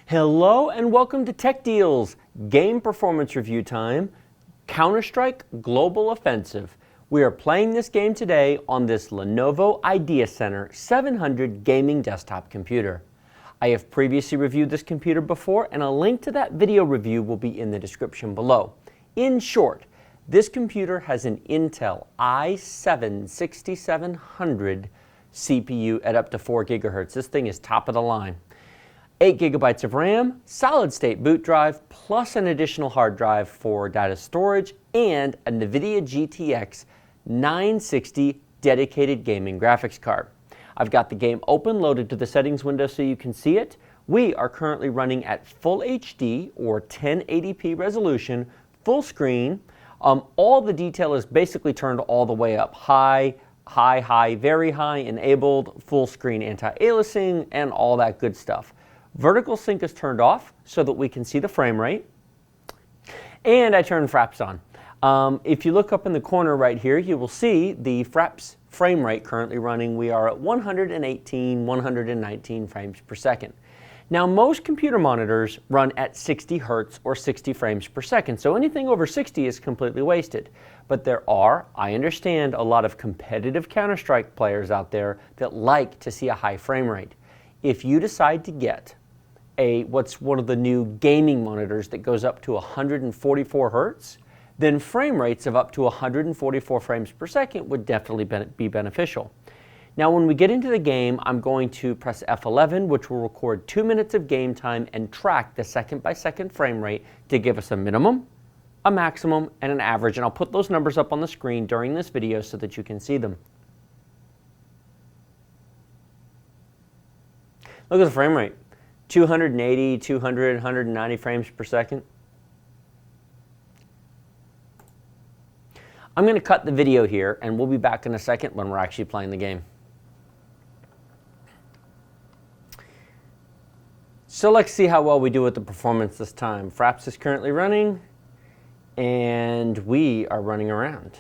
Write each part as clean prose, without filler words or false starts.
Hello and welcome to Tech Deals, game performance review time, Counter-Strike Global Offensive. We are playing this game today on this Lenovo IdeaCentre 700 gaming desktop computer. I have previously reviewed this computer before and a link to that video review will be in the description below. In short, this computer has an Intel i7-6700 CPU at up to 4 GHz. This thing is top of the line. 8 GB of RAM, solid-state boot drive, plus an additional hard drive for data storage, and a NVidia GTX 960 dedicated gaming graphics card. I've got the game open, loaded to the settings window so you can see it. We are currently running at Full HD or 1080p resolution, full screen. All the detail is basically turned all the way up. High, very high, enabled, full screen anti-aliasing, and all that good stuff. Vertical sync is turned off so that we can see the frame rate. And I turned Fraps on. If you look up in the corner right here, you will see the Fraps frame rate currently running. We are at 118, 119 frames per second. Now, most computer monitors run at 60 Hertz or 60 frames per second, so anything over 60 is completely wasted. But there are, I understand, a lot of competitive Counter-Strike players out there that like to see a high frame rate. If you decide to get what's one of the new gaming monitors that goes up to 144 Hertz, then frame rates of up to 144 frames per second would definitely be beneficial. Now, when we get into the game, I'm going to press F11, which will record 2 minutes of game time and track the second-by-second frame rate to give us a minimum, a maximum, and an average. And I'll put those numbers up on the screen during this video so that you can see them. Look at the frame rate. 280, 200, 190 frames per second. I'm going to cut the video here, and we'll be back in a second when we're actually playing the game. So let's see how well we do with the performance this time. Fraps is currently running, and we are running around.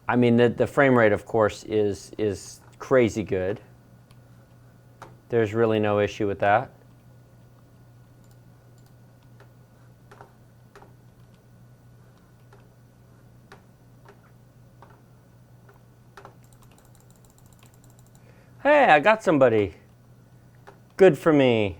I mean, the frame rate, of course, is crazy good. There's really no issue with that. Hey, I got somebody. Good for me.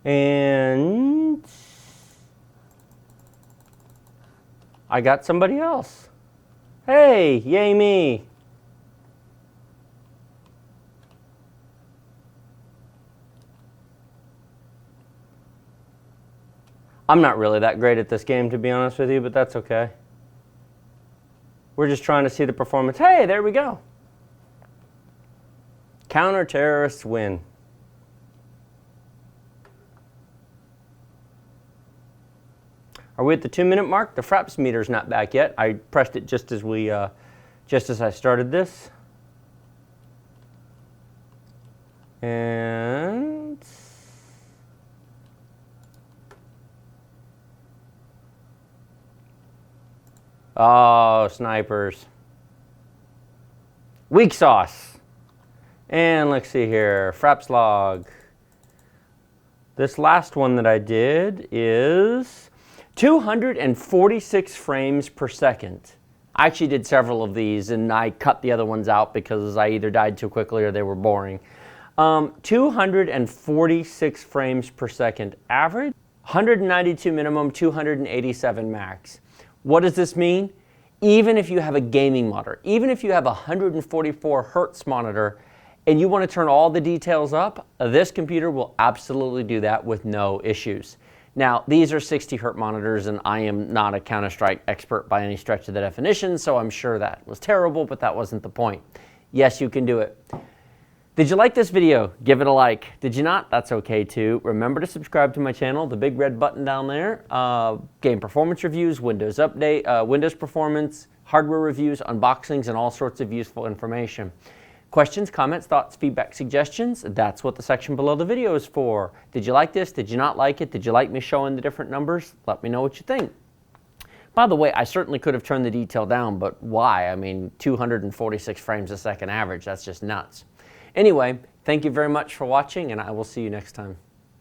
And I got somebody else. Hey, yay me. I'm not really that great at this game, to be honest with you, but that's okay. We're just trying to see the performance. Hey, there we go. Counter-terrorists win. Are we at the 2-minute mark? The Fraps meter's not back yet. I pressed it just as I started this. And oh, snipers. Weak sauce. And let's see here, Fraps log. This last one that I did is 246 frames per second. I actually did several of these and I cut the other ones out because I either died too quickly or they were boring. 246 frames per second average, 192 minimum, 287 max. What does this mean? Even if you have a gaming monitor, even if you have a 144 Hertz monitor and you want to turn all the details up, this computer will absolutely do that with no issues. Now, these are 60 Hertz monitors, and I am not a Counter-Strike expert by any stretch of the definition, so I'm sure that was terrible, but that wasn't the point. Yes, you can do it. Did you like this video? Give it a like. Did you not? That's okay too. Remember to subscribe to my channel, the big red button down there. Game performance reviews, Windows update, Windows performance, hardware reviews, unboxings, and all sorts of useful information. Questions, comments, thoughts, feedback, suggestions, that's what the section below the video is for. Did you like this? Did you not like it? Did you like me showing the different numbers? Let me know what you think. By the way, I certainly could have turned the detail down, but why? I mean, 246 frames a second average, that's just nuts. Anyway, thank you very much for watching, and I will see you next time.